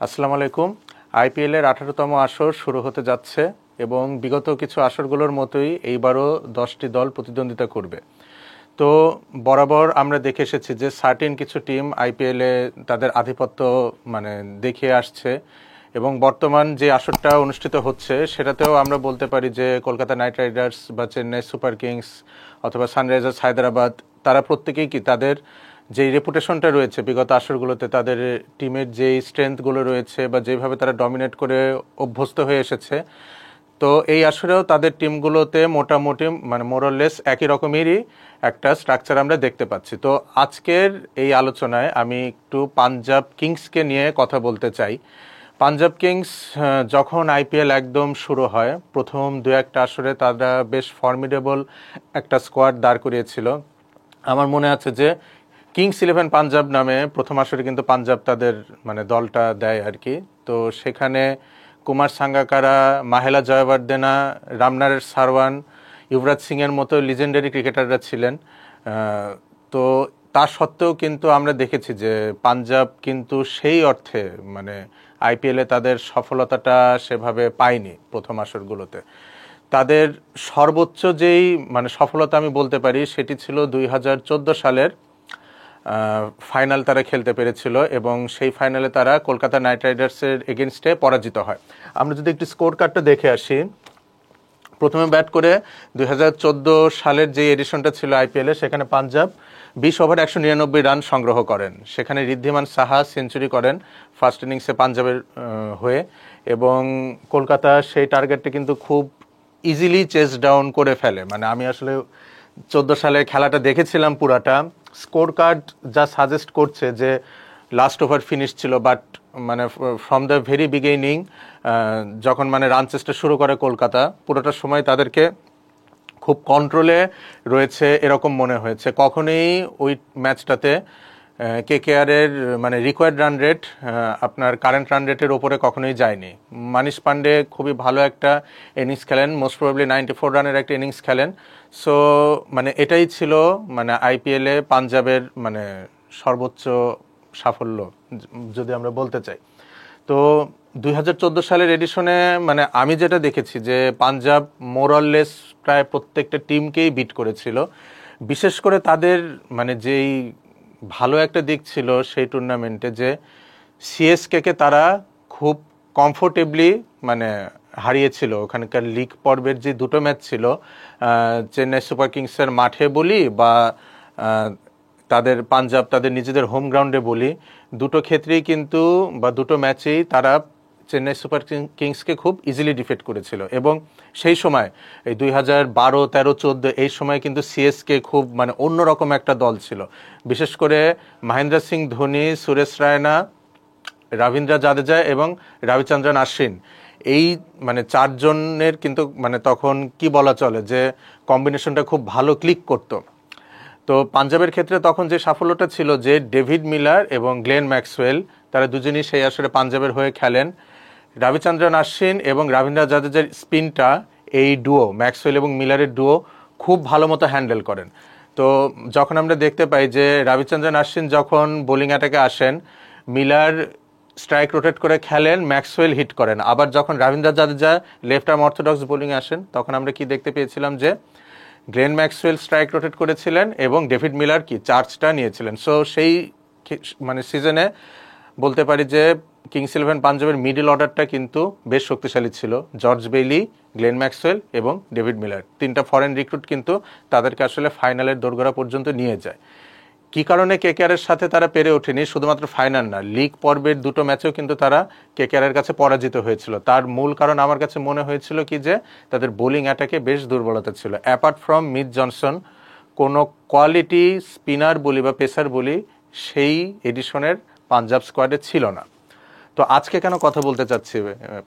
আসসালামু আলাইকুম। আইপিএলের 18তম আসর শুরু হতে যাচ্ছে এবং বিগত কিছু আসরগুলোর মতোই এইবারও 10টি দল প্রতিদ্বন্দ্বিতা করবে। তো বরাবর আমরা দেখে এসেছি যে সার্টেন কিছু টিম আইপিএলে তাদের আধিপত্য দেখিয়ে আসছে এবং বর্তমান যে আসরটা অনুষ্ঠিত হচ্ছে সেটাতেও আমরা বলতে পারি যে কলকাতা নাইট রাইডার্স বা চেন্নাই সুপার কিংস অথবা সানরাইজার্স হায়দ্রাবাদ তারা প্রত্যেকেই তাদের যেই রেপুটেশনটা রয়েছে বিগত আসরগুলোতে, তাদের টিমের যেই স্ট্রেংথগুলো রয়েছে বা যেভাবে তারা ডমিনেট করে অভ্যস্ত হয়ে এসেছে, তো এই আসরেও তাদের টিমগুলোতে মোটামুটি মোরলেস একই রকমেরই একটা স্ট্রাকচার আমরা দেখতে পাচ্ছি। তো আজকের এই আলোচনায় আমি একটু পাঞ্জাব কিংসকে নিয়ে কথা বলতে চাই। পাঞ্জাব কিংস যখন আইপিএল একদম শুরু হয়, প্রথম দু একটা আসরে তারা বেশ ফর্মিডেবল একটা স্কোয়াড দাঁড় করিয়েছিল। আমার মনে আছে যে কিংস 11 পাঞ্জাব নামে প্রথম আসরে কিন্তু পাঞ্জাব তাদের দলটা দেয় আর কি। তো সেখানে কুমার সাঙ্গাকারা, মাহেলা জয়বর্ধনা, রামনারের সারওয়ান, যুবরাজ সিংয়ের মতো লিজেন্ডারি ক্রিকেটাররা ছিলেন। তো তা সত্ত্বেও কিন্তু আমরা দেখেছি যে পাঞ্জাব কিন্তু সেই অর্থে আইপিএলে তাদের সফলতাটা সেভাবে পায়নি প্রথম আসরগুলোতে। তাদের সর্বোচ্চ যেই সফলতা আমি বলতে পারি সেটি ছিল 2014 সালের ফাইনাল তারা খেলতে পেরেছিল এবং সেই ফাইনালে তারা কলকাতা নাইট রাইডার্সের এগেনস্টে পরাজিত হয়। আমরা যদি একটি স্কোর কার্ডটা দেখে আসি, প্রথমে ব্যাট করে 2014 সালের যে এডিশনটা ছিল আইপিএলে, সেখানে পাঞ্জাব 20 ওভার 199 রান সংগ্রহ করেন। সেখানে ঋদ্ধিমান সাহা সেঞ্চুরি করেন ফার্স্ট ইনিংসে পাঞ্জাবের হয়ে, এবং কলকাতা সেই টার্গেটটা কিন্তু খুব ইজিলি চেস ডাউন করে ফেলে। আমি আসলে 14 সালে খেলাটা দেখেছিলাম পুরাটা। স্কোর কার্ড যা সাজেস্ট করছে যে লাস্ট ওভার ফিনিশ ছিল, but from the very beginning যখন রান চেষ্টা শুরু করে কলকাতা, পুরোটা সময় তাদেরকে খুব কন্ট্রোলে রয়েছে এরকম মনে হয়েছে। কখনোই ওই ম্যাচটাতে কেকেআরের রিকোয়ার্ড রান রেট আপনার কারেন্ট রান রেটের ওপরে কখনোই যায়নি। মানিশ পান্ডে খুবই ভালো একটা ইনিংস খেলেন, মোস্ট প্রবাবলি 94 রানের একটা ইনিংস খেলেন। সো এটাই ছিল আইপিএলে পাঞ্জাবের সর্বোচ্চ সাফল্য যদি আমরা বলতে চাই। তো 2014 সালের এডিশনে আমি যেটা দেখেছি যে পাঞ্জাব মোরলেস প্রায় প্রত্যেকটা টিমকেই বিট করেছিল। বিশেষ করে তাদের যেই ভালো একটা দিক ছিল সেই টুর্নামেন্টে, যে সিএসকে তারা খুব কমফোর্টেবলি হারিয়েছিল। ওখানকার লিগ পর্বের যে দুটো ম্যাচ ছিল, চেন্নাই সুপার কিংসের মাঠে বলি বা তাদের পাঞ্জাব তাদের নিজেদের হোম গ্রাউন্ডে বলি, দুটো ক্ষেত্রেই কিন্তু বা দুটো ম্যাচেই তারা চেন্নাই সুপার কিংসকে খুব ইজিলি ডিফিট করেছিল। এবং সেই সময় এই 2012, 13, 14 এই সময় কিন্তু সিএসকে খুব অন্যরকম একটা দল ছিল। বিশেষ করে মহেন্দ্র সিং ধোনি, সুরেশ রায়না, রবীন্দ্র জাদেজা এবং রবিচন্দ্রন অশ্বিন, এই চারজনের কিন্তু তখন কি বলা চলে যে কম্বিনেশনটা খুব ভালো ক্লিক করতো। তো পাঞ্জাবের ক্ষেত্রে তখন যে সাফল্যটা ছিল যে ডেভিড মিলার এবং গ্লেন ম্যাক্সওয়েল, তারা দুজনই সেই আসরে পাঞ্জাবের হয়ে খেলেন। রবিচন্দ্রন অশ্বিন এবং রবীন্দ্র জাদেজার স্পিনটা, এই ডুও ম্যাক্সওয়েল এবং মিলারের ডুও খুব ভালো মতো হ্যান্ডেল করেন। তো যখন আমরা দেখতে পাই যে রবিচন্দ্রন অশ্বিন যখন বোলিং অ্যাটাকে আসেন, মিলার স্ট্রাইক রোটেট করে খেলেন, ম্যাক্সওয়েল হিট করেন। আবার যখন Rabindra Jadeja left arm orthodox বোলিংয়ে আসেন, তখন আমরা কি দেখতে পেয়েছিলাম যে গ্লেন ম্যাক্সওয়েল স্ট্রাইক রোটেট করেছিলেন এবং ডেভিড মিলার চার্জটা নিয়েছিলেন। সো সেই সিজনে বলতে পারি যে কিংস 11 পাঞ্জাবের মিডল অর্ডারটা কিন্তু বেশ শক্তিশালী ছিল। জর্জ বেইলি, গ্লেন ম্যাক্সওয়েল এবং ডেভিড মিলার, তিনটা ফরেন রিক্রুট কিন্তু তাদেরকে আসলে ফাইনালের দোরগোড়া পর্যন্ত নিয়ে যায়। কি কারণে কেকেআরের সাথে তারা পেরে ওঠেনি, শুধুমাত্র ফাইনাল না, লিগ পর্বের দুটো ম্যাচেও কিন্তু তারা কেকেআরের কাছে পরাজিত হয়েছিল। তার মূল কারণ আমার কাছে মনে হয়েছিল কি যে তাদের বোলিং অ্যাটাকে বেশ দুর্বলতা ছিল। অ্যাপার্ট ফ্রম মিচ জনসন, কোনো কোয়ালিটি স্পিনার বলি বা পেসার বলি সেই এডিশনের পাঞ্জাব স্কোয়াডে ছিল না। তো আজকে কেন কথা বলতে চাচ্ছি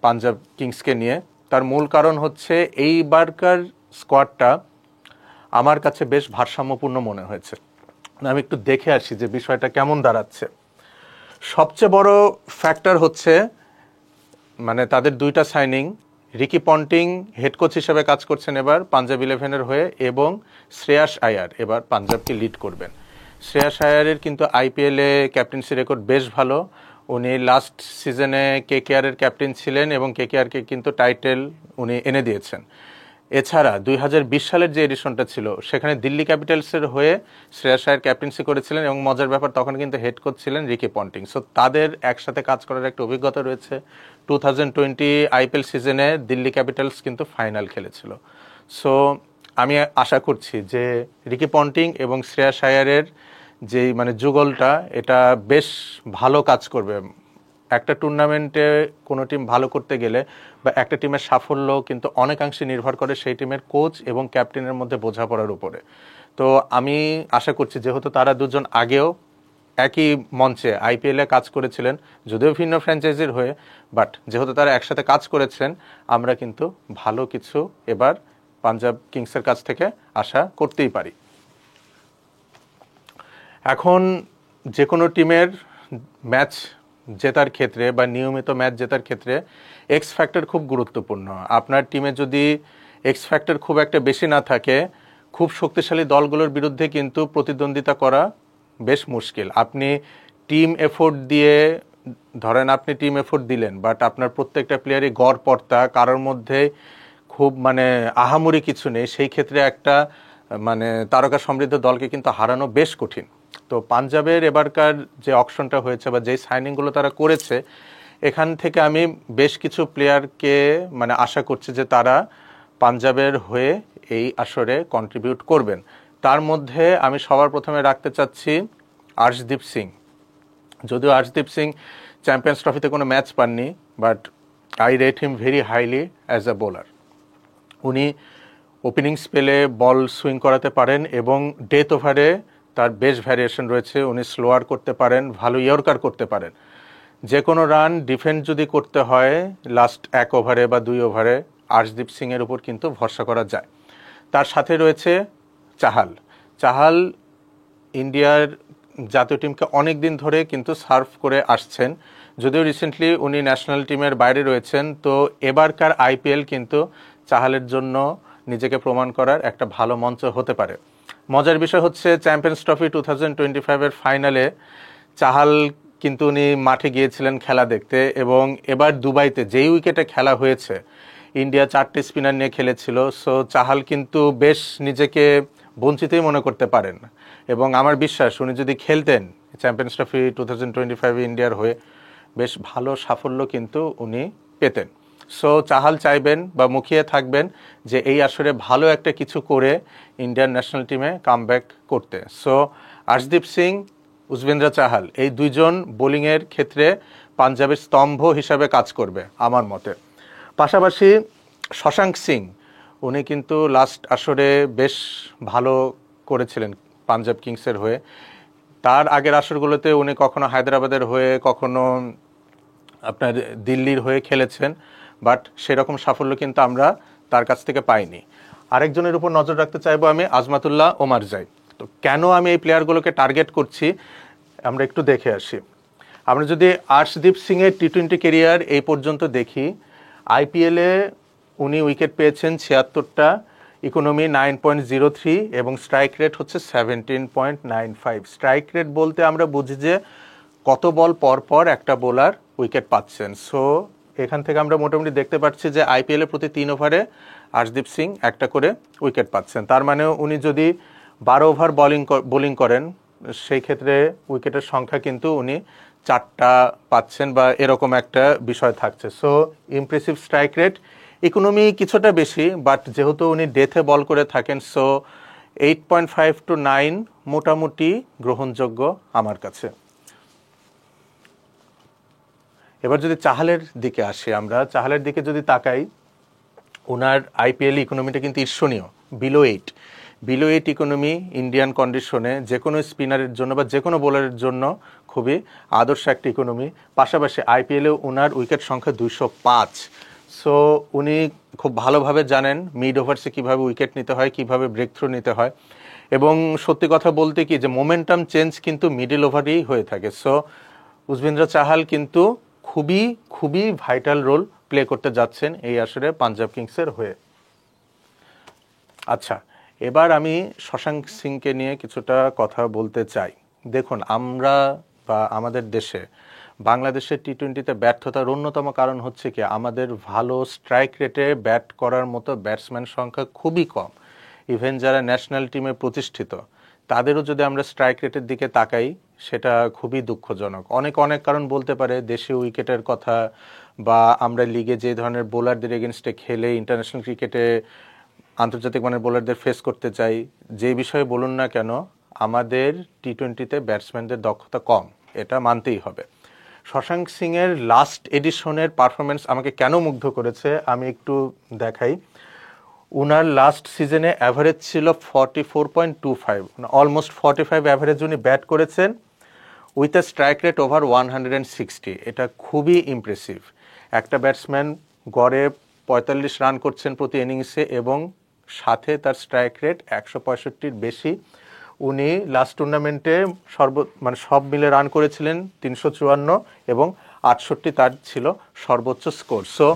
পাঞ্জাব কিংসকে নিয়ে, তার মূল কারণ হচ্ছে এইবারকার স্কোয়াডটা আমার কাছে বেশ ভারসাম্যপূর্ণ মনে হয়েছে। আমি একটু দেখে আসি যে বিষয়টা কেমন দাঁড়াচ্ছে। সবচেয়ে বড় ফ্যাক্টর হচ্ছে তাদের দুইটা signing. Ricky Ponting head coach হিসেবে কাজ করছেন এবার পাঞ্জাব 11-এর হয়ে, এবং শ্রেয়াস আয়ার এবার পাঞ্জাবকে লিড করবেন। শ্রেয়াস আয়ারের কিন্তু আইপিএলে ক্যাপ্টেন্সি রেকর্ড বেশ ভালো। উনি লাস্ট সিজনে কেকেআরের ক্যাপ্টেন ছিলেন এবং কেকেআরকে কিন্তু টাইটেল উনি এনে দিয়েছেন। এছাড়া 2020 সালের যে এডিশনটা ছিল সেখানে দিল্লি ক্যাপিটালসের হয়ে শ্রেয়াস আয়ার ক্যাপ্টেন্সি করেছিলেন এবং মজার ব্যাপার তখন কিন্তু হেড কোচ ছিলেন রিকি পন্টিং। সো তাদের একসাথে কাজ করার একটা অভিজ্ঞতা রয়েছে। 2020 আইপিএল সিজনে দিল্লি ক্যাপিটালস কিন্তু ফাইনাল খেলেছিল। সো আমি আশা করছি যে রিকি পন্টিং এবং শ্রেয়াস আয়ারের যেই মানে যুগলটা এটা বেশ ভালো কাজ করবে। একটা টুর্নামেন্টে কোনো টিম ভালো করতে গেলে বা একটা টিমের সাফল্য কিন্তু অনেকাংশে নির্ভর করে সেই টিমের কোচ এবং ক্যাপ্টেনের মধ্যে বোঝাপড়ার উপরে। তো আমি আশা করছি যেহেতু তারা দুজন আগেও একই মঞ্চে আইপিএলে কাজ করেছিলেন, যদিও ভিন্ন ফ্র্যাঞ্চাইজির হয়ে, বাট যেহেতু তারা একসাথে কাজ করেছেন আমরা কিন্তু ভালো কিছু এবার পাঞ্জাব কিংসের কাছ থেকে আশা করতেই পারি। এখন যে কোনো টিমের ম্যাচ জেতার ক্ষেত্রে বা নিয়মিত ম্যাচ জেতার ক্ষেত্রে এক্স ফ্যাক্টর খুব গুরুত্বপূর্ণ। আপনার টিমে যদি এক্স ফ্যাক্টর খুব একটা বেশি না থাকে, খুব শক্তিশালী দলগুলোর বিরুদ্ধে কিন্তু প্রতিদ্বন্দ্বিতা করা বেশ মুশকিল। আপনি টিম এফোর্ট দিয়ে ধরেন আপনি টিম এফোর্ট দিলেন, বাট আপনার প্রত্যেকটা প্লেয়ারই গড়পড়তা, কারোর মধ্যে খুব মানে আহামরি কিছু নেই, সেই ক্ষেত্রে একটা মানে তারকা সমৃদ্ধ দলকে কিন্তু হারানো বেশ কঠিন। তো পাঞ্জাবের এবারকার যে অকশনটা হয়েছে বা যেই সাইনিংগুলো তারা করেছে, এখান থেকে আমি বেশ কিছু প্লেয়ারকে মানে আশা করছি যে তারা পাঞ্জাবের হয়ে এই আসরে কন্ট্রিবিউট করবেন। তার মধ্যে আমি সবার প্রথমে রাখতে চাচ্ছি আর্শদীপ সিং। যদিও আর্শদীপ সিং চ্যাম্পিয়ন্স ট্রফিতে কোনো ম্যাচ পাননি, but I rate him very highly as a bowler. উনি ওপেনিং স্পেলে বল সুইং করাতে পারেন এবং ডেথ ওভারে তার বেশ ভ্যারিয়েশন রয়েছে। উনি স্লোয়ার করতে পারেন, ভালো ইয়র্কার করতে পারেন। যে কোনো রান ডিফেন্ড যদি করতে হয় লাস্ট 1 ওভারে বা 2 ওভারে, আর্শদীপ সিংয়ের উপর কিন্তু ভরসা করা যায়। তার সাথে রয়েছে চাহাল। চাহাল ইন্ডিয়ার জাতীয় টিমকে অনেক দিন ধরে কিন্তু সার্ভ করে আসছেন, যদিও রিসেন্টলি উনি ন্যাশনাল টিমের বাইরে রয়েছেন। তো এবারকার আইপিএল কিন্তু চাহালের জন্য নিজেকে প্রমাণ করার একটা ভালো মঞ্চ হতে পারে। মজার বিষয় হচ্ছে চ্যাম্পিয়ন্স ট্রফি 2025-এর ফাইনালে চাহাল কিন্তু উনি মাঠে গিয়েছিলেন খেলা দেখতে, এবং এবার দুবাইতে যেই উইকেটে খেলা হয়েছে ইন্ডিয়া 4টে স্পিনার নিয়ে খেলেছিল। সো চাহাল কিন্তু বেশ নিজেকে বঞ্চিতই মনে করতে পারেন, এবং আমার বিশ্বাস উনি যদি খেলতেন চ্যাম্পিয়ন্স ট্রফি 2025 ইন্ডিয়ার হয়ে বেশ ভালো সাফল্য কিন্তু উনি পেতেন। সো চাহাল চাইবেন বা মুখিয়ে থাকবেন যে এই আসরে ভালো একটা কিছু করে ইন্ডিয়ান ন্যাশনাল টিমে কামব্যাক করতে। সো আর্শদীপ সিং, যুজবেন্দ্র চাহাল এই দুইজন বোলিংয়ের ক্ষেত্রে পাঞ্জাবের স্তম্ভ হিসাবে কাজ করবে আমার মতে। পাশাপাশি শশাঙ্ক সিং, উনি কিন্তু লাস্ট আসরে বেশ ভালো করেছিলেন পাঞ্জাব কিংসের হয়ে। তার আগের আসরগুলোতে উনি কখনো হায়দ্রাবাদের হয়ে কখনো আপনার দিল্লির হয়ে খেলেছেন, বাট সেরকম সাফল্য কিন্তু আমরা তার কাছ থেকে পাইনি। আরেকজনের উপর নজর রাখতে চাইবো আমি, আজমাতুল্লাহ ওমারজাই। তো কেন আমি এই প্লেয়ারগুলোকে টার্গেট করছি আমরা একটু দেখে আসি। আমরা যদি আর্শদীপ সিংয়ের টি-20 কেরিয়ার এই পর্যন্ত দেখি, আইপিএলে উনি উইকেট পেয়েছেন 76টা, ইকোনমি 9.03 এবং স্ট্রাইক রেট হচ্ছে 17.95। স্ট্রাইক রেট বলতে আমরা বুঝি যে কত বল পর পর একটা বোলার উইকেট পাচ্ছেন। সো এখান থেকে আমরা মোটামুটি দেখতে পাচ্ছি যে আইপিএলে প্রতি 3 ওভারে আর্শদীপ সিং একটা করে উইকেট পাচ্ছেন। তার মানে উনি যদি 12 ওভার বোলিং করেন সেই ক্ষেত্রে উইকেটের সংখ্যা কিন্তু উনি 4টা পাচ্ছেন বা এরকম একটা বিষয় থাকছে। So impressive strike rate, economy কিছুটা বেশি, বাট যেহেতু উনি ডেথে বল করে থাকেন, সো 8.5 to 9 মোটামুটি গ্রহণযোগ্য আমার কাছে। এবার যদি চাহালের দিকে আসি, আমরা চাহালের দিকে যদি তাকাই, ওনার আইপিএল ইকোনমিটা কিন্তু ঈর্ষণীয়, বিলো 8 ইকোনমি ইন্ডিয়ান কন্ডিশনে যে কোনো স্পিনারের জন্য বা যে কোনো বোলারের জন্য খুবই আদর্শ একটা ইকোনমি। পাশাপাশি আইপিএলে ওনার উইকেট সংখ্যা 205। সো উনি খুব ভালোভাবে জানেন মিড ওভার্সে কীভাবে উইকেট নিতে হয়, কীভাবে ব্রেক থ্রু নিতে হয়, এবং সত্যি কথা বলতে কি যে মোমেন্টাম চেঞ্জ কিন্তু মিডল ওভারেই হয়ে থাকে। সো যুজবেন্দ্র চাহাল কিন্তু খুবই খুবই ভাইটাল রোল প্লে করতে যাচ্ছেন এই আসরে পাঞ্জাব কিংসের হয়ে। আচ্ছা, এবার আমি শশাঙ্ক সিংকে নিয়ে কিছুটা কথা বলতে চাই। দেখুন, আমরা বা আমাদের দেশে বাংলাদেশের টি-20তে ব্যর্থতার অন্যতম কারণ হচ্ছে কি আমাদের ভালো স্ট্রাইক রেটে ব্যাট করার মতো ব্যাটসম্যান সংখ্যা খুবই কম। ইভেন যারা ন্যাশনাল টিমে প্রতিষ্ঠিত তাদেরও যদি আমরা স্ট্রাইক রেটের দিকে তাকাই সেটা খুবই দুঃখজনক। অনেক অনেক কারণ বলতে পারে, দেশীয় উইকেটের কথা, বা আমরা লিগে যে ধরনের বোলারদের এগেনস্টে খেলে ইন্টারন্যাশনাল ক্রিকেটে আন্তর্জাতিক মানের বোলারদের ফেস করতে চাই, যে বিষয়ে বলুন না কেন আমাদের টি-20তে ব্যাটসম্যানদের দক্ষতা কম, এটা মানতেই হবে। শশাঙ্ক সিংয়ের লাস্ট এডিশনের পারফরমেন্স আমাকে কেন মুগ্ধ করেছে আমি একটু দেখাই। উনার লাস্ট সিজনে অ্যাভারেজ ছিল 44.25, অলমোস্ট 45 অ্যাভারেজ উনি ব্যাট করেছেন with a strike rate over 160। এটা খুবই ইমপ্রেসিভ। একটা ব্যাটসম্যান গড়ে 45 রান করছেন প্রতি ইনিংসে এবং সাথে তার স্ট্রাইক রেট 165-র বেশি। উনি লাস্ট টুর্নামেন্টে সব মিলে রান করেছিলেন 354 এবং 68 তার ছিল সর্বোচ্চ স্কোর। সো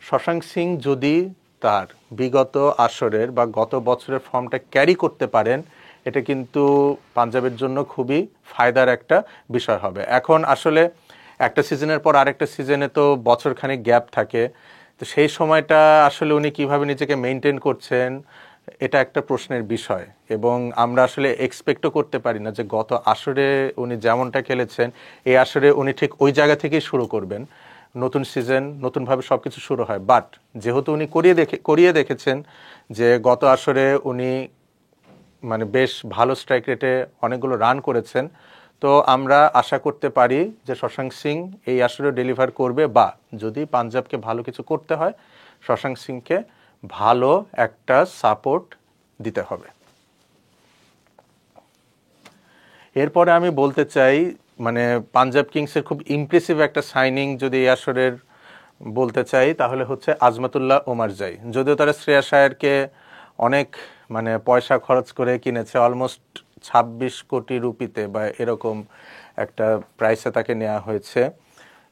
শশাঙ্ক সিং যদি তার বিগত আসরের বা গত বছরের ফর্মটা ক্যারি করতে পারেন, এটা কিন্তু পাঞ্জাবের জন্য খুবই ফায়দার একটা বিষয় হবে। এখন আসলে একটা সিজনের পর আরেকটা সিজনে তো বছরখানেক গ্যাপ থাকে, তো সেই সময়টা আসলে উনি কিভাবে নিজেকে মেনটেন করছেন এটা একটা প্রশ্নের বিষয়। এবং আমরা আসলে এক্সপেক্টও করতে পারি না যে গত আসরে উনি যেমনটা খেলেছেন এই আসরে উনি ঠিক ওই জায়গা থেকেই শুরু করবেন। নতুন সিজন, নতুনভাবে সব কিছু শুরু হয়, বাট যেহেতু উনি করিয়ে দেখেছেন যে গত আসরে উনি বেশ ভালো স্ট্রাইক রেটে অনেকগুলো রান করেছেন, তো আমরা আশা করতে পারি যে শশাঙ্ক সিং এই আসরে ডেলিভার করবে, বা যদি পাঞ্জাবকে ভালো কিছু করতে হয় শশাঙ্ক সিংকে ভালো একটা সাপোর্ট দিতে হবে। এরপরে আমি বলতে চাই পাঞ্জাব কিংসের খুব ইমপ্রেসিভ একটা সাইনিং যদি এই আসরের বলতে চাই তাহলে হচ্ছে আজমাতুল্লাহ ওমারজাই। যদিও তারা শ্রেয়াস আয়ারকে অনেক পয়সা খরচ করে কিনেছে, অলমোস্ট 26 কোটি রুপিতে বা এরকম একটা প্রাইসে তাকে নেওয়া হয়েছে,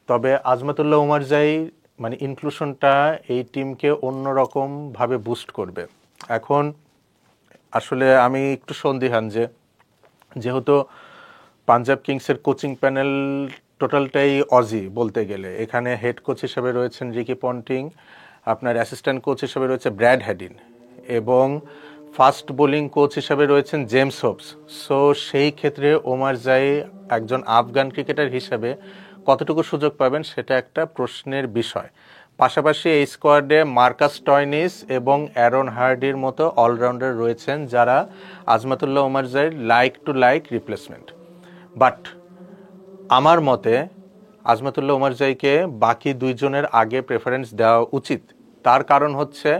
তবে আজমাতুল্লাহ ওমারজাই ইনক্লুশনটা এই টিমকে অন্যরকমভাবে বুস্ট করবে। এখন আসলে আমি একটু সন্দিহান যেহেতু পাঞ্জাব কিংসের কোচিং প্যানেল টোটালটাই অজি বলতে গেলে। এখানে হেড কোচ হিসেবে রয়েছেন রিকি পন্টিং, আপনার অ্যাসিস্ট্যান্ট কোচ হিসেবে রয়েছে ব্র্যাড হ্যাডিন এবং ফাস্ট বোলিং কোচ হিসেবে রয়েছেন জেমস হোপস। সো সেই ক্ষেত্রে ওমারজাই একজন আফগান ক্রিকেটার হিসেবে কতটুকু সুযোগ পাবেন সেটা একটা প্রশ্নের বিষয়। পাশাপাশি এই স্কোয়াডে মার্কাস স্টয়নিস এবং অ্যারন হার্ডির মতো অলরাউন্ডার রয়েছেন যারা আজমাতুল্লাহ ওমারজাইয়ের like to like replacement. But আমার মতে আজমাতুল্লাহ ওমারজাইকে বাকি দুইজনের আগে প্রেফারেন্স দেওয়া উচিত। তার কারণ হচ্ছে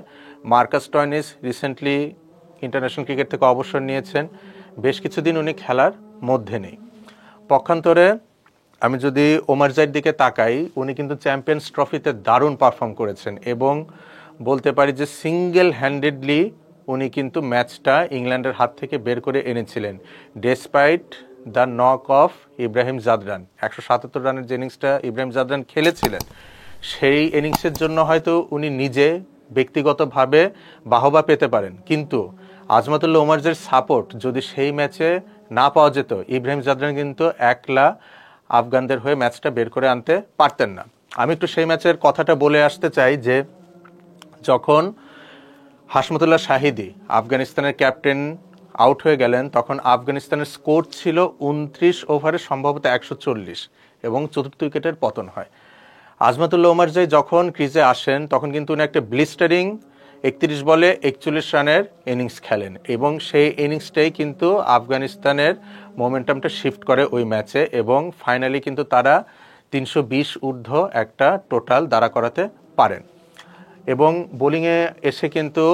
Marcus Stoinis recently international cricket থেকে অবসর নিয়েছেন, বেশ কিছুদিন উনি খেলার মধ্যে নেই। পক্ষান্তরে আমি যদি ওমারজাইয়ের দিকে তাকাই, উনি কিন্তু চ্যাম্পিয়ন্স ট্রফিতে দারুণ পারফর্ম করেছেন এবং বলতে পারি যে সিঙ্গেল হ্যান্ডেডলি উনি কিন্তু ম্যাচটা ইংল্যান্ডের হাত থেকে বের করে এনেছিলেন despite the knock of Ibrahim Zadran. 177 রানের যে ইনিংসটা ইব্রাহিম জাদরান খেলেছিলেন সেই ইনিংসের জন্য হয়তো উনি নিজে ব্যক্তিগতভাবে বাহবা পেতে পারেন, কিন্তু আজমাতুল্লাহ ওমারজাইয়ের সাপোর্ট যদি সেই ম্যাচে না পাওয়া যেত, ইব্রাহিম জাদরান কিন্তু একলা আফগানদের হয়ে ম্যাচটা বের করে আনতে পারতেন না। আমি একটু সেই ম্যাচের কথাটা বলে আসতে চাই যে যখন হাশমতুল্লাহ শাহিদি আফগানিস্তানের ক্যাপ্টেন আউট হয়ে গেলেন তখন আফগানিস্তানের স্কোর ছিল 29 ওভারে সম্ভবত 140 এবং চতুর্থ উইকেটের পতন হয়। আজমাতুল্লাহ ওমারজাই যখন ক্রিজে আসেন তখন কিন্তু উনি একটা ব্লিস্টারিং 31 বলে 41 রানের ইনিংস খেলেন এবং সেই ইনিংসটাই কিন্তু আফগানিস্তানের মোমেন্টামটা শিফট করে ওই ম্যাচে এবং ফাইনালি কিন্তু তারা 320 ঊর্ধ্ব একটা টোটাল দাঁড়া করাতে পারেন। এবং বোলিংয়ে এসে কিন্তু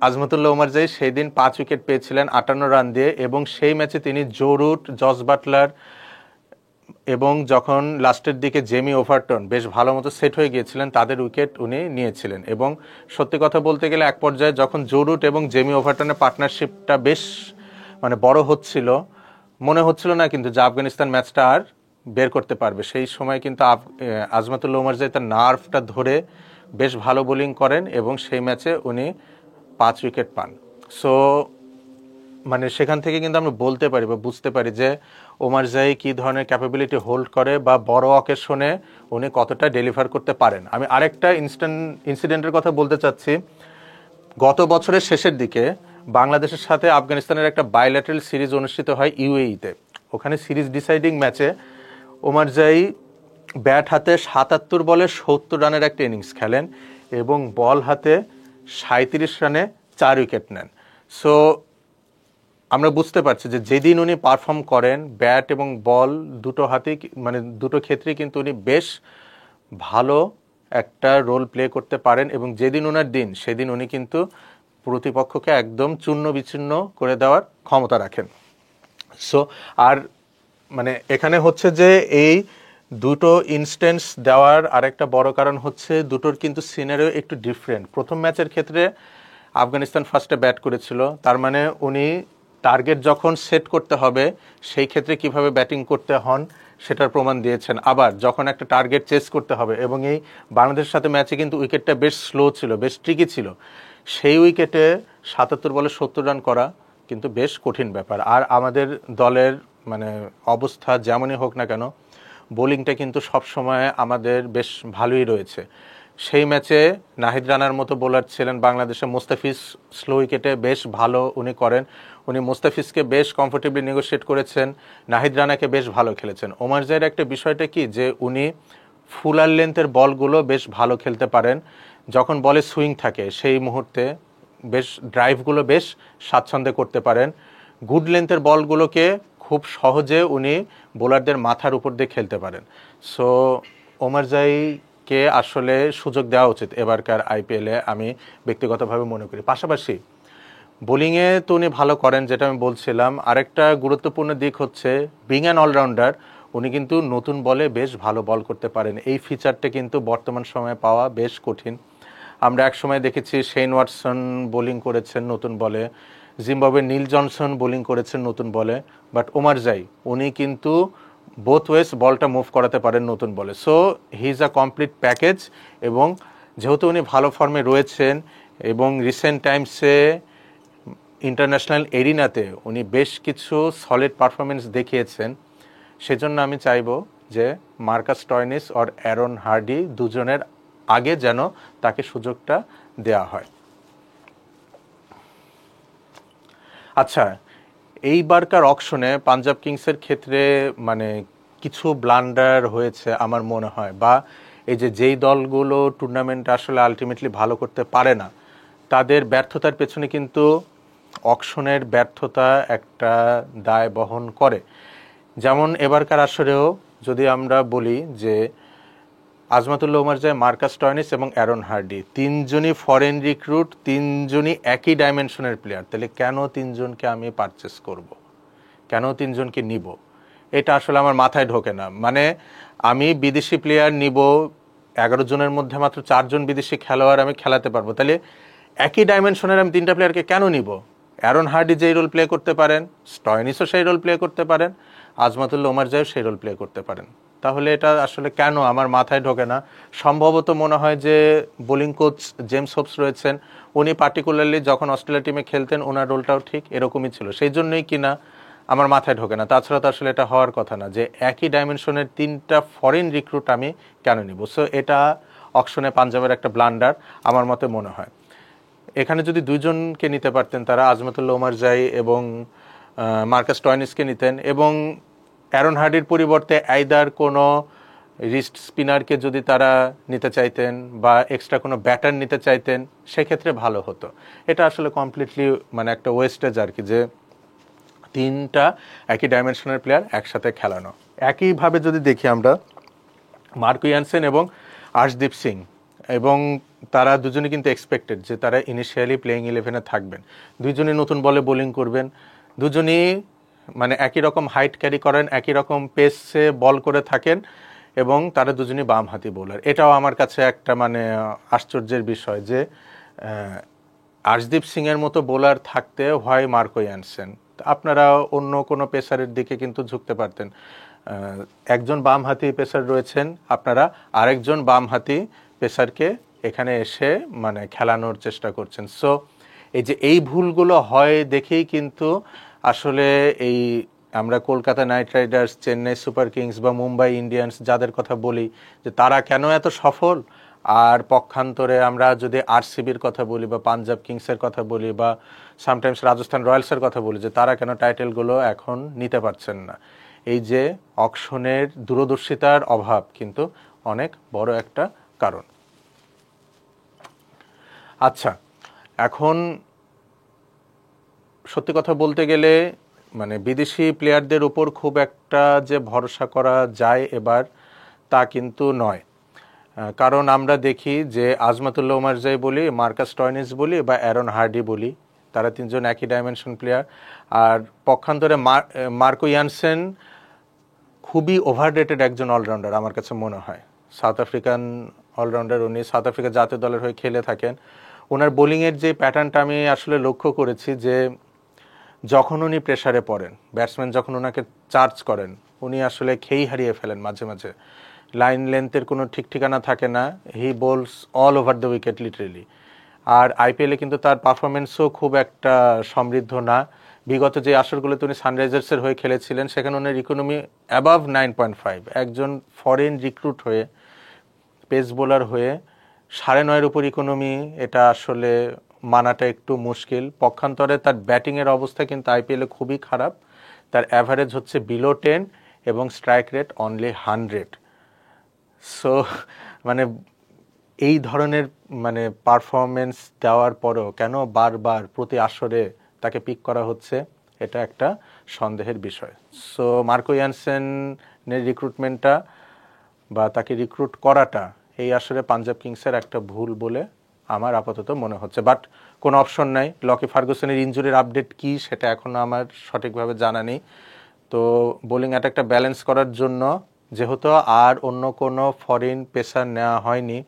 আজমাতুল্লাহ ওমারজাই সেই দিন 5 উইকেট পেয়েছিলেন 58 রান দিয়ে এবং সেই ম্যাচে তিনি জো রুট, জস বাটলার এবং যখন লাস্টের দিকে জেমি ওভারটন বেশ ভালো মতো সেট হয়ে গিয়েছিলেন তাদের উইকেট উনি নিয়েছিলেন। এবং সত্যি কথা বলতে গেলে এক পর্যায়ে যখন জো রুট এবং জেমি ওভারটনের পার্টনারশিপটা বেশ বড় হচ্ছিল, মনে হচ্ছিল না কিন্তু যে আফগানিস্তান ম্যাচটা আর বের করতে পারবে। সেই সময় কিন্তু আজমাতুল্লাহ ওমারজাই তার নার্ভটা ধরে বেশ ভালো বোলিং করেন এবং সেই ম্যাচে উনি 5 উইকেট পান। সো মানে সেখান থেকে কিন্তু আমরা বলতে পারি বা বুঝতে পারি যে ওমার জাই কী ধরনের ক্যাপাবিলিটি হোল্ড করে বা বড় অকেশনে উনি কতটা ডেলিভার করতে পারেন। আমি আরেকটা ইনসিডেন্টের কথা বলতে চাচ্ছি। গত বছরের শেষের দিকে বাংলাদেশের সাথে আফগানিস্তানের একটা বাইল্যাটারাল সিরিজ অনুষ্ঠিত হয় ইউএইতে। ওখানে সিরিজ ডিসাইডিং ম্যাচে ওমার জাই ব্যাট হাতে ৭৭ বলে ৭০ রানের একটা ইনিংস খেলেন এবং বল হাতে ৩৭ রানে ৪ উইকেট নেন। সো আমরা বুঝতে পারছি যে যেদিন উনি পারফর্ম করেন ব্যাট এবং বল দুটো হাতেই মানে দুটো ক্ষেত্রেই কিন্তু উনি বেশ ভালো একটা রোল প্লে করতে পারেন এবং যেদিন ওনার দিন সেদিন উনি কিন্তু প্রতিপক্ষকে একদম চূর্ণ বিচ্ছিন্ন করে দেওয়ার ক্ষমতা রাখেন। সো আর মানে এখানে হচ্ছে যে এই দুটো ইনস্ট্যান্স দেওয়ার আরেকটা বড় কারণ হচ্ছে দুটোর কিন্তু সিনারিও একটু ডিফারেন্ট। প্রথম ম্যাচের ক্ষেত্রে আফগানিস্তান ফার্স্টে ব্যাট করেছিল, তার মানে উনি টার্গেট যখন সেট করতে হবে সেই ক্ষেত্রে কিভাবে ব্যাটিং করতে হন সেটার প্রমাণ দিয়েছেন। আবার যখন একটা টার্গেট চেস করতে হবে, এবং এই বাংলাদেশের সাথে ম্যাচে কিন্তু উইকেটটা বেশ স্লো ছিল, বেশ ট্রিকি ছিল, সেই উইকেটে ৭৭ বলে ৭০ রান করা কিন্তু বেশ কঠিন ব্যাপার। আর আমাদের দলের মানে অবস্থা যেমনই হোক না কেন বোলিংটা কিন্তু সবসময় আমাদের বেশ ভালোই রয়েছে। সেই ম্যাচে নাহিদ রানার মতো বোলার ছিলেন বাংলাদেশে, মোস্তাফিজ স্লো উইকেটে বেশ ভালো উনি করেন, উনি মোস্তাফিজকে বেশ কমফোর্টেবলি নেগোশিয়েট করেছেন, নাহিদ রানাকে বেশ ভালো খেলেছেন। ওমার জাইয়ের একটা বিষয়টা কি যে উনি ফুলার লেন্থের বলগুলো বেশ ভালো খেলতে পারেন, যখন বলে সুইং থাকে সেই মুহূর্তে বেশ ড্রাইভগুলো বেশ স্বাচ্ছন্দ্যে করতে পারেন, গুড লেন্থের বলগুলোকে খুব সহজে উনি বোলারদের মাথার উপর দিয়ে খেলতে পারেন। সো ওমার জাইকে আসলে সুযোগ দেওয়া উচিত এবারকার আইপিএলে, আমি ব্যক্তিগতভাবে মনে করি। পাশাপাশি বোলিংয়ে তো উনি ভালো করেন, যেটা আমি বলছিলাম। আরেকটা গুরুত্বপূর্ণ দিক হচ্ছে বিং অ্যান অলরাউন্ডার, উনি কিন্তু নতুন বলে বেশ ভালো বল করতে পারেন। এই ফিচারটা কিন্তু বর্তমান সময়ে পাওয়া বেশ কঠিন। আমরা এক সময় দেখেছি শেন ওয়াটসন বোলিং করেছেন নতুন বলে, জিম্বাবুয়ের নীল জনসন বোলিং করেছেন নতুন বলে, বাট ওমার জাই উনি কিন্তু বোথ ওয়েজ বলটা মুভ করাতে পারেন নতুন বলে। So he is a complete package, এবং যেহেতু উনি ভালো ফর্মে রয়েছেন এবং রিসেন্ট টাইমসে ইন্টারন্যাশনাল এরিনাতে উনি বেশ কিছু সলিড পারফরমেন্স দেখিয়েছেন, সেজন্য আমি চাইব যে মার্কাস স্টয়নিস আর অ্যারন হার্ডি দুজনের আগে যেন তাকে সুযোগটা দেয়া হয়। আচ্ছা, এইবারকার অকশনে পাঞ্জাব কিংসের ক্ষেত্রে মানে কিছু ব্লান্ডার হয়েছে আমার মনে হয়, বা এই যে যেই দলগুলো টুর্নামেন্ট আসলে আলটিমেটলি ভালো করতে পারে না তাদের ব্যর্থতার পেছনে কিন্তু অকশনের ব্যর্থতা একটা দায় বহন করে। যেমন এবারকার আসরেও যদি আমরা বলি যে আজমাতুল্লাহ ওমার জাই, মার্কাস স্টয়নিস এবং অ্যারন হার্ডি তিনজনই ফরেন রিক্রুট, তিনজনই একই ডাইমেনশনের প্লেয়ার, তাহলে কেন তিনজনকে আমি পারচেস করব, কেন তিনজনকে নিব, এটা আসলে আমার মাথায় ঢোকে না। মানে আমি বিদেশি প্লেয়ার নিব, 11 জনের মধ্যে মাত্র 4 জন বিদেশি খেলোয়াড় আমি খেলাতে পারবো, তাহলে একই ডাইমেনশনের আমি 3টা প্লেয়ারকে কেন নিব? অ্যারন হার্ডি যেই রোল প্লে করতে পারেন, স্টয়নিসও সেই রোল প্লে করতে পারেন, আজমাতুল্লাহ ওমার জাইও সেই রোল প্লে করতে পারেন, তাহলে এটা আসলে কেন আমার মাথায় ঢোকে না। সম্ভবত মনে হয় যে বোলিং কোচ জেমস হোপস রয়েছেন, উনি পার্টিকুলারলি যখন অস্ট্রেলিয়া টিমে খেলতেন ওনার রোলটাও ঠিক এরকমই ছিল, সেই জন্যই কিনা আমার মাথায় ঢোকে না। তাছাড়া তো আসলে এটা হওয়ার কথা না যে একই ডাইমেনশনের 3টা ফরেন রিক্রুট আমি কেন নিব। সো এটা অকশনে পাঞ্জাবের একটা ব্লান্ডার আমার মতে মনে হয়। এখানে যদি 2 জনকে নিতে পারতেন তারা, আজমাতুল্লাহ ওমার জাই এবং মার্কাস স্টয়নিসকে নিতেন, এবং অ্যারন হার্ডির পরিবর্তে আইদার কোনো রিস্ট স্পিনারকে যদি তারা নিতে চাইতেন বা এক্সট্রা কোনো ব্যাটার নিতে চাইতেন সেক্ষেত্রে ভালো হতো। এটা আসলে কমপ্লিটলি মানে একটা ওয়েস্টেজ আর কি, যে 3টা একই ডাইমেনশনের প্লেয়ার একসাথে খেলানো। একইভাবে যদি দেখি আমরা মার্কো ইয়ানসেন এবং আর্শদীপ সিং, এবং তারা দুজনই কিন্তু এক্সপেক্টেড যে তারা ইনিশিয়ালি প্লেইং 11-এ থাকবেন, দুজনই নতুন বলে বোলিং করবেন, দুজনই মানে একই রকম হাইট ক্যারি করেন, একই রকম পেসে বল করে থাকেন, এবং তারা দুজনই বামহাতি বোলার। এটাও আমার কাছে একটা মানে আশ্চর্যের বিষয় যে আর্শদীপ সিংয়ের মতো বোলার থাকতে হয় মার্কো ইয়ানসেন, আপনারা অন্য কোনো পেসারের দিকে কিন্তু ঝুঁকতে পারতেন। একজন বামহাতি পেসার রয়েছেন, আপনারা আরেকজন বামহাতি পেসারকে এখানে এসে মানে খেলানোর চেষ্টা করছেন। সো এই যে এই ভুলগুলো হয় দেখেই কিন্তু আসলে এই আমরা Kolkata Knight Riders, Chennai Super Kings বা মুম্বাই ইন্ডিয়ান্স যাদের কথা বলি যে তারা কেন এত সফল, আর পক্ষান্তরে আমরা যদি আরসিবির কথা বলি বা পাঞ্জাব কিংসের কথা বলি বা সামটাইমস রাজস্থান রয়্যালসের কথা বলি যে তারা কেন টাইটেলগুলো এখন নিতে পারছেন না, এই যে অকশনের দূরদর্শিতার অভাব কিন্তু অনেক বড় একটা কারণ। আচ্ছা, এখন সত্যি কথা বলতে গেলে মানে বিদেশি প্লেয়ারদের উপর খুব একটা যে ভরসা করা যায় এবার তা কিন্তু নয়। কারণ আমরা দেখি যে আজমাতুল্লাহ ওমারজাই বলি, মার্কাস স্টয়নিস বলি বা অ্যারন হার্ডি বলি, তারা তিনজন একই ডাইমেনশন প্লেয়ার। আর পক্ষান্তরে মার্কো ইয়ানসেন খুবই ওভাররেটেড একজন অলরাউন্ডার আমার কাছে মনে হয়। সাউথ আফ্রিকান অলরাউন্ডার, উনি সাউথ আফ্রিকা জাতীয় দলের হয়ে খেলে থাকেন। ওনার বোলিংয়ের যে প্যাটার্নটা আমি আসলে লক্ষ্য করেছি যে যখন উনি প্রেসারে পড়েন, ব্যাটসম্যান যখন ওনাকে চার্জ করেন, উনি আসলে খেই হারিয়ে ফেলেন মাঝে মাঝে। লাইন লেন্থের কোনো ঠিক ঠিকানা থাকে না, he bowls all over the wicket literally. আর আইপিএলে কিন্তু তার পারফরমেন্সও খুব একটা সমৃদ্ধ না। বিগত যে আসরগুলোতে উনি সানরাইজার্সের হয়ে খেলেছিলেন সেখানে ওনার ইকোনমি অ্যাবাভ 9.5। একজন ফরেন রিক্রুট হয়ে, পেস বোলার হয়ে 9.5-এর উপর ইকোনমি, এটা আসলে মানাটা একটু মুশকিল। পক্ষান্তরে তার ব্যাটিংয়ের অবস্থা কিন্তু আইপিএলে খুবই খারাপ। তার অ্যাভারেজ হচ্ছে বিলো 10 এবং স্ট্রাইক রেট অনলি 100। সো মানে এই ধরনের মানে পারফরমেন্স দেওয়ার পরেও কেন বারবার প্রতি আসরে তাকে পিক করা হচ্ছে, এটা একটা সন্দেহের বিষয়। সো মার্কো ইয়ানসেনের রিক্রুটমেন্টটা বা তাকে রিক্রুট করাটা এই আসরে পাঞ্জাব কিংসের একটা ভুল বলে আমার আপাতত মনে হচ্ছে। বাট কোনো অপশন নাই। লকি ফার্গুসনের ইনজুরির আপডেট কি সেটা এখনও আমার সঠিকভাবে জানা নেই। তো বোলিং অ্যাটাকটা ব্যালেন্স করার জন্য যেহেতু আর অন্য কোনো ফরেন পেসার নেওয়া হয়নি,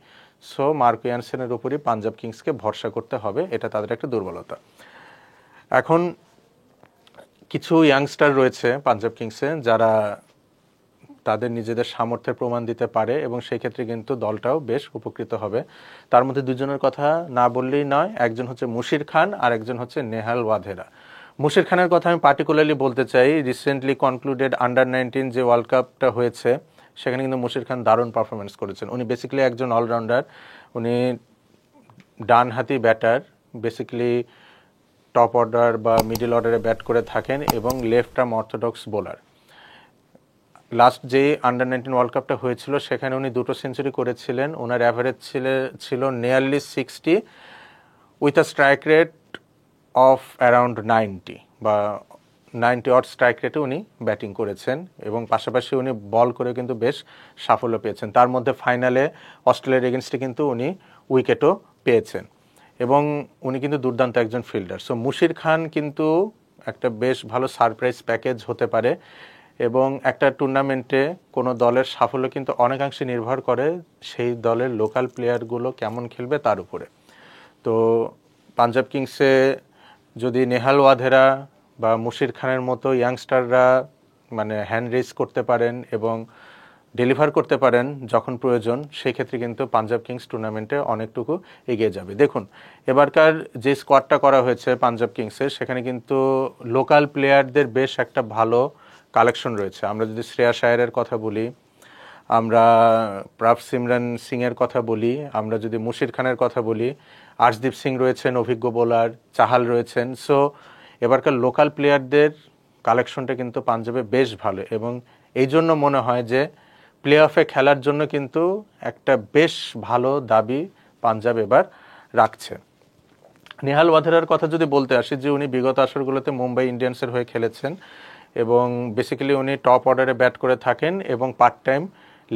সো মার্কো ইয়ানসেনের উপরই পাঞ্জাব কিংসকে ভরসা করতে হবে, এটা তাদের একটা দুর্বলতা। এখন কিছু ইয়াংস্টার রয়েছে পাঞ্জাব কিংসে যারা তাদের নিজেদের সামর্থ্যের প্রমাণ দিতে পারে এবং সেই ক্ষেত্রে কিন্তু দলটাও বেশ উপকৃত হবে। তার মধ্যে দুজনের কথা না বললেই নয়, একজন হচ্ছে মুশির খান আর একজন হচ্ছে নেহাল ওয়াধেরা। মুশির খানের কথা আমি পার্টিকুলারলি বলতে চাই, রিসেন্টলি কনক্লুডেড আন্ডার-19 যে ওয়ার্ল্ড কাপটা হয়েছে সেখানে কিন্তু মুশির খান দারুণ পারফরমেন্স করেছেন। উনি বেসিক্যালি একজন অলরাউন্ডার, উনি ডানহাতি ব্যাটার, বেসিক্যালি টপ অর্ডার বা মিডল অর্ডারে ব্যাট করে থাকেন এবং left arm orthodox bowler. Last যে আন্ডার-19 ওয়ার্ল্ড কাপটা হয়েছিল সেখানে উনি 2টো সেঞ্চুরি করেছিলেন। ওনার অ্যাভারেজ ছিল nearly 60 with a strike rate of around 90 বা 90 অড স্ট্রাইক রেটে উনি ব্যাটিং করেছেন এবং পাশাপাশি উনি বল করে কিন্তু বেশ সাফল্য পেয়েছেন। তার মধ্যে ফাইনালে অস্ট্রেলিয়ার এগেনস্টে কিন্তু উনি উইকেটও পেয়েছেন এবং উনি কিন্তু দুর্দান্ত একজন ফিল্ডার। সো মুশির খান কিন্তু একটা বেশ ভালো সারপ্রাইজ প্যাকেজ হতে পারে এবং একটা টুর্নামেন্টে কোনো দলের সাফল্য কিন্তু অনেকাংশে নির্ভর করে সেই দলের লোকাল প্লেয়ারগুলো কেমন খেলবে তার উপরে। তো পাঞ্জাব কিংসে যদি নেহাল ওয়াধেরা বা মুশির খানের মতো ইয়াংস্টাররা মানে হ্যান্ড রেজ করতে পারেন এবং ডেলিভার করতে পারেন যখন প্রয়োজন, সেই ক্ষেত্রে কিন্তু পাঞ্জাব কিংস টুর্নামেন্টে অনেকটুকু এগিয়ে যাবে। দেখুন এবারকার যে স্কোয়াডটা করা হয়েছে পাঞ্জাব কিংসের, সেখানে কিন্তু লোকাল প্লেয়ারদের বেশ একটা ভালো কালেকশন রয়েছে। আমরা যদি শ্রেয়াস আয়ারের কথা বলি, আমরা প্রাভসিমরন সিংয়ের কথা বলি, আমরা যদি মুশির খানের কথা বলি, আর্শদীপ সিং রয়েছেন অভিজ্ঞ বোলার, চাহাল রয়েছেন। সো এবারকার লোকাল প্লেয়ারদের কালেকশনটা কিন্তু পাঞ্জাবে বেশ ভালো এবং এই জন্য মনে হয় যে প্লে অফে খেলার জন্য কিন্তু একটা বেশ ভালো দাবি পাঞ্জাব এবার রাখছে। নেহাল ওয়াধেরার কথা যদি বলতে আসি, যে উনি বিগত আসরগুলোতে মুম্বাই ইন্ডিয়ান্সের হয়ে খেলেছেন এবং বেসিক্যালি উনি টপ অর্ডারে ব্যাট করে থাকেন এবং পার্ট টাইম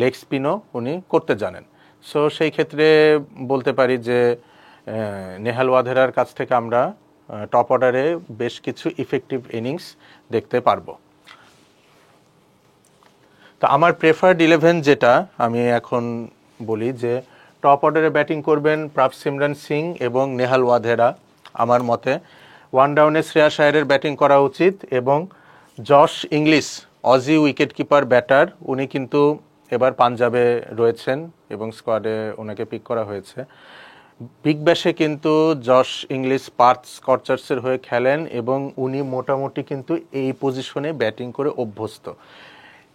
লেগ স্পিনও উনি করতে জানেন। সো সেই ক্ষেত্রে বলতে পারি যে নেহাল ওয়াধেরার কাছ থেকে আমরা টপ অর্ডারে বেশ কিছু ইফেক্টিভ ইনিংস দেখতে পারবো। তো আমার প্রেফার্ড 11 যেটা আমি এখন বলি যে টপ অর্ডারে ব্যাটিং করবেন প্রাভসিমরন সিং এবং নেহাল ওয়াধেরা। আমার মতে ওয়ান ডাউনে শ্রেয়াস আয়ারের ব্যাটিং করা উচিত এবং Josh English Aussie wicket keeper batter, উনি কিন্তু এবার পাঞ্জাবে রয়েছেন এবং স্কোয়াডে ওনাকে পিক করা হয়েছে। বিগ ব্যাশে কিন্তু জশ ইংলিশ পার্থ স্কচার্সের হয়ে খেলেন এবং উনি মোটামুটি কিন্তু এই পজিশনে ব্যাটিং করে অভ্যস্ত।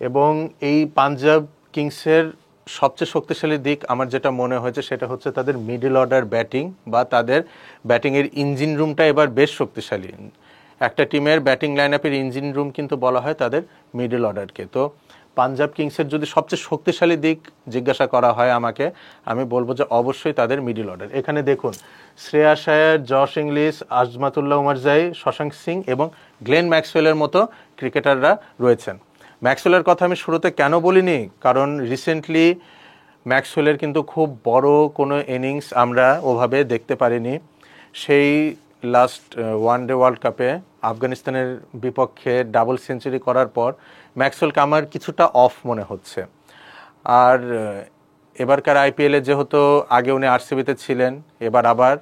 এবং এই পাঞ্জাব কিংসের সবচেয়ে শক্তিশালী দিক আমার যেটা মনে হয়েছে সেটা হচ্ছে তাদের মিডল অর্ডার ব্যাটিং বা তাদের ব্যাটিংয়ের ইঞ্জিন রুমটা এবার বেশ শক্তিশালী। একটা টিমের ব্যাটিং লাইন আপের ইঞ্জিন রুম কিন্তু বলা হয় তাদের মিডল অর্ডারকে। তো পাঞ্জাব কিংসের যদি সবচেয়ে শক্তিশালী দিক জিজ্ঞাসা করা হয় আমাকে, আমি বলবো যে অবশ্যই তাদের মিডল অর্ডার। এখানে দেখুন শ্রেয়াস আয়ার, জশ ইংলিশ, আজমাতুল্লাহ উমারজাই, শশাঙ্ক সিং এবং গ্লেন ম্যাক্সওয়েলের মতো ক্রিকেটাররা রয়েছেন। ম্যাক্সওয়েলের কথা আমি শুরুতে কেন বলিনি, কারণ রিসেন্টলি ম্যাক্সওয়েলের কিন্তু খুব বড় কোনো ইনিংস আমরা ওভাবে দেখতে পারিনি। সেই লাস্ট ওয়ানডে ওয়ার্ল্ড কাপে আফগানিস্তানের বিপক্ষে ডাবল সেঞ্চুরি করার পর ম্যাক্সওয়েলকে আমার কিছুটা অফ মনে হচ্ছে। আর এবারকার আইপিএলে যেহেতু আগে উনি আরসিবিতে ছিলেন, এবার আবার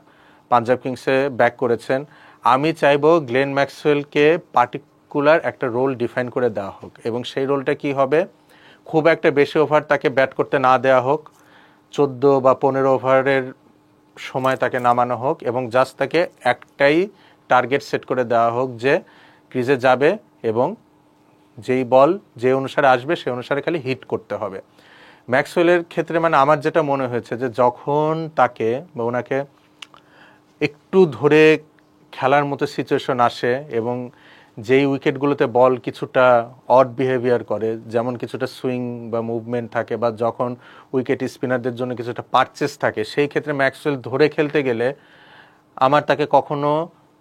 পাঞ্জাব কিংসে ব্যাক করেছেন, আমি চাইবো গ্লেন ম্যাক্সওয়েলকে পার্টিকুলার একটা রোল ডিফাইন করে দেওয়া হোক। এবং সেই রোলটা কি হবে, খুব একটা বেশি ওভার তাকে ব্যাট করতে না দেওয়া হোক, 14 বা 15 ওভারের সময় তাকে নামানো হোক এবং জাস্ট তাকে একটাই টার্গেট সেট করে দেওয়া হোক যে ক্রিজে যাবে এবং যেই বল যে অনুসারে আসবে সেই অনুসারে খালি হিট করতে হবে। ম্যাক্সওয়েলের ক্ষেত্রে মানে আমার যেটা মনে হয়েছে যে যখন তাকে বা ওনাকে একটু ধরে খেলার মতো সিচুয়েশন আসে এবং যেই উইকেটগুলোতে বল কিছুটা অড বিহেভিয়ার করে, যেমন কিছুটা সুইং বা মুভমেন্ট থাকে বা যখন উইকেট স্পিনারদের জন্য কিছুটা পারচেস থাকে, সেই ক্ষেত্রে ম্যাক্সওয়েল ধরে খেলতে গেলে আমার তাকে কখনো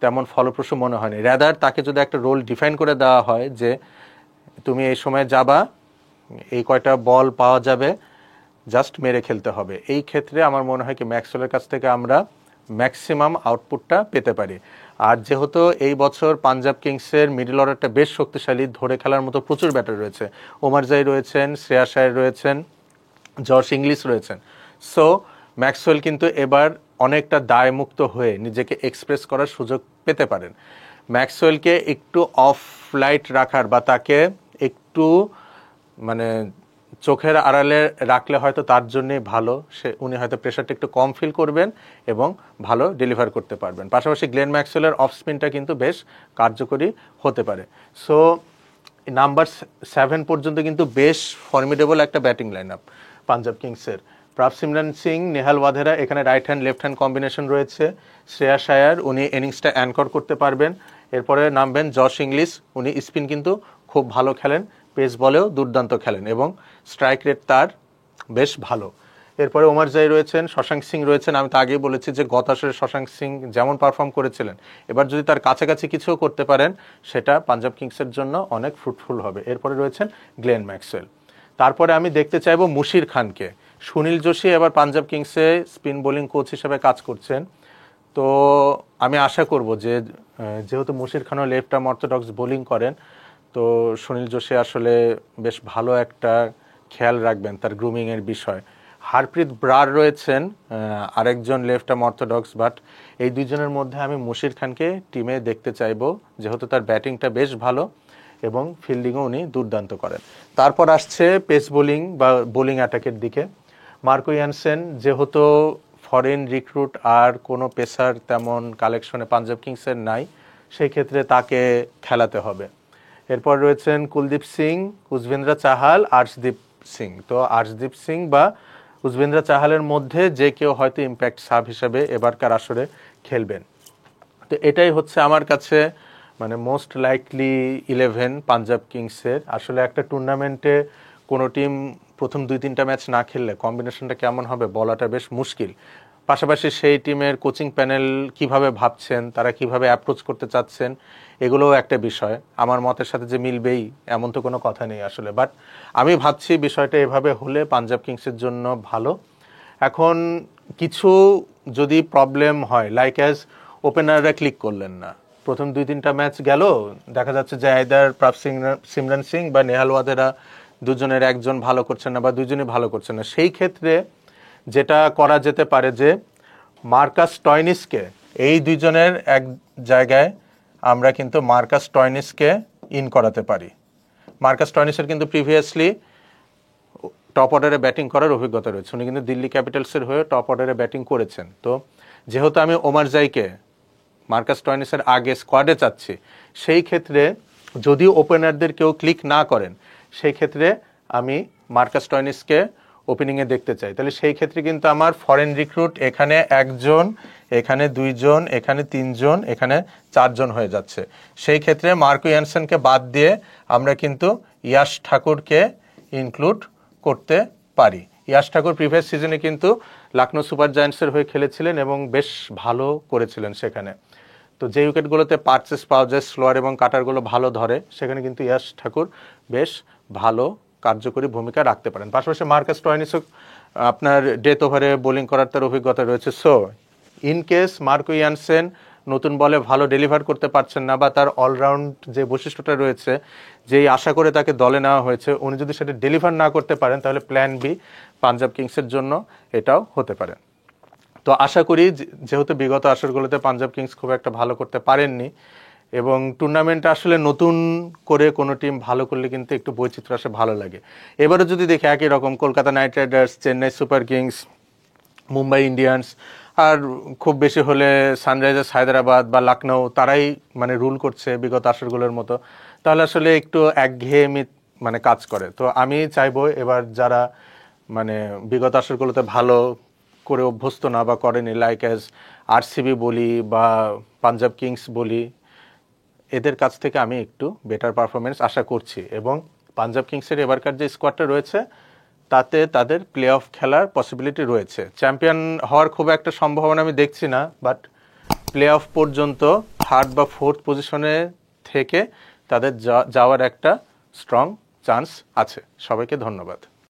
তেমন ফলপ্রসূ মনে হয়নি। র্যাদার তাকে যদি একটা রোল ডিফাইন করে দেওয়া হয় যে তুমি এই সময় যাবা, এই কয়টা বল পাওয়া যাবে, জাস্ট মেরে খেলতে হবে, এই ক্ষেত্রে আমার মনে হয় কি ম্যাক্সওয়েলের কাছ থেকে আমরা ম্যাক্সিমাম আউটপুটটা পেতে পারি। আর যেহেতু এই বছর পাঞ্জাব কিংসের মিডল অর্ডারটা বেশ শক্তিশালী, ধরে খেলার মতো প্রচুর ব্যাটার রয়েছে, ওমারজাই রয়েছেন, শ্রেয়াস আয়ার রয়েছেন, জশ ইংলিশ রয়েছেন, সো ম্যাক্সওয়েল কিন্তু এবার অনেকটা দায়মুক্ত হয়ে নিজেকে এক্সপ্রেস করার সুযোগ পেতে পারেন। ম্যাক্সওয়েলকে একটু অফ লাইট রাখার বা তাকে একটু মানে চোখের আড়ালে রাখলে হয়তো তার জন্যই ভালো, উনি হয়তো প্রেশারটা একটু কম ফিল করবেন এবং ভালো ডেলিভার করতে পারবেন। পাশাপাশি গ্লেন ম্যাক্সওয়েলের অফ স্পিনটা কিন্তু বেশ কার্যকরী হতে পারে। সো নাম্বার 7 পর্যন্ত কিন্তু বেশ ফর্মিডেবল একটা ব্যাটিং লাইন আপ পাঞ্জাব কিংসের। প্রাভসিমরান সিং, নেহাল ওয়াধেরা, এখানে right hand left hand combination রয়েছে। শ্রেয়াস আয়ার, উনি ইনিংসটা অ্যাঙ্কর করতে পারবেন। এরপরে নামবেন জশ ইংলিশ, উনি স্পিন কিন্তু খুব ভালো খেলেন, পেস বলেও দুর্দান্ত খেলেন এবং স্ট্রাইক রেট তার বেশ ভালো। এরপরে ওমারজাই রয়েছেন, শশাঙ্ক সিং রয়েছেন। আমি তো আগেই বলেছি যে গত আসরে শশাঙ্ক সিং যেমন পারফর্ম করেছিলেন, এবার যদি তার কাছাকাছি কিছুও করতে পারেন সেটা পাঞ্জাব কিংসের জন্য অনেক ফ্রুটফুল হবে। এরপরে রয়েছেন গ্লেন ম্যাক্সওয়েল। তারপরে আমি দেখতে চাইবো মুশির খানকে। সুনীল যোশী এবার পাঞ্জাব কিংসে স্পিন বোলিং কোচ হিসেবে কাজ করছেন, তো আমি আশা করব যে যেহেতু মুশির খানও লেফট আর্ম অর্থোডক্স বোলিং করেন, তো সুনীল যোশী আসলে বেশ ভালো একটা খেয়াল রাখবেন তার গ্রুমিংয়ের বিষয়। হারপ্রীত ব্রার রয়েছেন, আরেকজন লেফট আর্ম অর্থোডক্স, বাট এই দুইজনের মধ্যে আমি মুশির খানকে টিমে দেখতে চাইবো, যেহেতু তার ব্যাটিংটা বেশ ভালো এবং ফিল্ডিংও উনি দুর্দান্ত করেন। তারপর আসছে পেস বোলিং বা বোলিং অ্যাটাকের দিকে। মার্কো ইয়ানসেন, যেহেতু ফরেন রিক্রুট আর কোনো পেসার তেমন কালেকশনে পাঞ্জাব কিংসের নাই, সেই ক্ষেত্রে তাকে খেলাতে হবে। এরপর রয়েছেন কুলদীপ সিং, উজবেন্দ্র চাহাল, আর্শদীপ সিং। তো আর্শদীপ সিং বা উজবেন্দ্র চাহালের মধ্যে যে কেউ হয়তো ইম্প্যাক্ট সাব হিসাবে এবারকার আসরে খেলবেন। তো এটাই হচ্ছে আমার কাছে মানে মোস্ট লাইকলি 11 পাঞ্জাব কিংসের। আসলে একটা টুর্নামেন্টে কোনো টিম প্রথম 2-3টা ম্যাচ না খেললে কম্বিনেশনটা কেমন হবে বলাটা বেশ মুশকিল। পাশাপাশি সেই টিমের কোচিং প্যানেল কিভাবে ভাবছেন, তারা কিভাবে অ্যাপ্রোচ করতে চাচ্ছেন, এগুলোও একটা বিষয়। আমার মতের সাথে যে মিলবেই এমন তো কোনো কথা নেই আসলে, বাট আমি ভাবছি বিষয়টা এভাবে হলে পাঞ্জাব কিংসের জন্য ভালো। এখন কিছু যদি প্রবলেম হয়, লাইক অ্যাজ ওপেনাররা ক্লিক করলেন না, প্রথম 2-3টা ম্যাচ গেল, দেখা যাচ্ছে যে আইদার সিমরান সিং বা নেহাল ওয়াধেরা দুজনের একজন ভালো করছেন না বা দুজনই ভালো করছেন না, সেই ক্ষেত্রে যেটা করা যেতে পারে যে মার্কাস স্টয়নিসকে, এই দুইজনের এক জায়গায় আমরা কিন্তু মার্কাস স্টয়নিসকে ইন করাতে পারি। মার্কাস স্টয়নিসের কিন্তু প্রিভিয়াসলি টপ অর্ডারে ব্যাটিং করার অভিজ্ঞতা রয়েছে। উনি কিন্তু দিল্লি ক্যাপিটালসের হয়ে টপ অর্ডারে ব্যাটিং করেছেন। তো যেহেতু আমি ওমার জাইকে মার্কাস স্টয়নিসের আগে স্কোয়াডে চাচ্ছি, সেই ক্ষেত্রে যদিও ওপেনারদের কেউ ক্লিক না করেন, সেই ক্ষেত্রে আমি মার্কাস স্টয়নিসকে ওপেনিংয়ে দেখতে চাই। তাহলে সেই ক্ষেত্রে কিন্তু আমার ফরেন রিক্রুট এখানে 1 জন, এখানে 2 জন, এখানে 3 জন, এখানে 4 জন হয়ে যাচ্ছে। সেই ক্ষেত্রে মার্কো ইয়ানসেনকে বাদ দিয়ে আমরা কিন্তু ইয়াশ ঠাকুরকে ইনক্লুড করতে পারি। ইয়াশ ঠাকুর প্রিভিয়াস সিজনে কিন্তু লখনৌ সুপার জায়ান্টসের হয়ে খেলেছিলেন এবং বেশ ভালো করেছিলেন সেখানে। তো যে উইকেটগুলোতে পার্চেস পাওয়া যায়, স্লোয়ার এবং কাটারগুলো ভালো ধরে, সেখানে কিন্তু ইয়াশ ঠাকুর বেশ ভালো কার্যকরী ভূমিকা রাখতে পারেন। পাশাপাশি মার্কাস স্টয়নিসও আপনার ডেথ ওভারে বোলিং করার তার অভিজ্ঞতা রয়েছে। So in case Marco Jansen নতুন বলে ভালো ডেলিভার করতে পারছেন না, বা তার অলরাউন্ড যে বৈশিষ্ট্যটা রয়েছে, যেই আশা করে তাকে দলে নেওয়া হয়েছে, উনি যদি সেটা ডেলিভার না করতে পারেন, তাহলে প্ল্যান বি পাঞ্জাব কিংসের জন্য এটাও হতে পারে। তো আশা করি যেহেতু বিগত আসরগুলোতে পাঞ্জাব কিংস খুব একটা ভালো করতে পারেননি, এবং টুর্নামেন্টে আসলে নতুন করে কোনো টিম ভালো করলে কিন্তু একটু বৈচিত্র্য আসে, ভালো লাগে। এবারে যদি দেখি একই রকম Kolkata Knight Riders, Chennai Super Kings, Mumbai Indians, আর খুব বেশি হলে সানরাইজার্স হায়দ্রাবাদ বা লখনৌ, তারাই মানে রুল করছে বিগত আসরগুলোর মতো, তাহলে আসলে একটু একঘেয়েমি মানে কাজ করে। তো আমি চাইবো এবার যারা মানে বিগত আসরগুলোতে ভালো করে অভ্যস্ত না বা করেনি, লাইক অ্যাজ আরসিবি বলি বা পাঞ্জাব কিংস বলি, এদের কাছ থেকে আমি একটু বেটার পারফরমেন্স আশা করছি। এবং পাঞ্জাব কিংসের এবারকার যে স্কোয়াডটা রয়েছে, তাতে তাদের প্লে অফ খেলার পসিবিলিটি রয়েছে। চ্যাম্পিয়ন হওয়ার খুব একটা সম্ভাবনা আমি দেখছি না, বাট প্লে অফ পর্যন্ত 3rd বা 4th পজিশনে থেকে তাদের যাওয়ার একটা স্ট্রং চান্স আছে। সবাইকে ধন্যবাদ।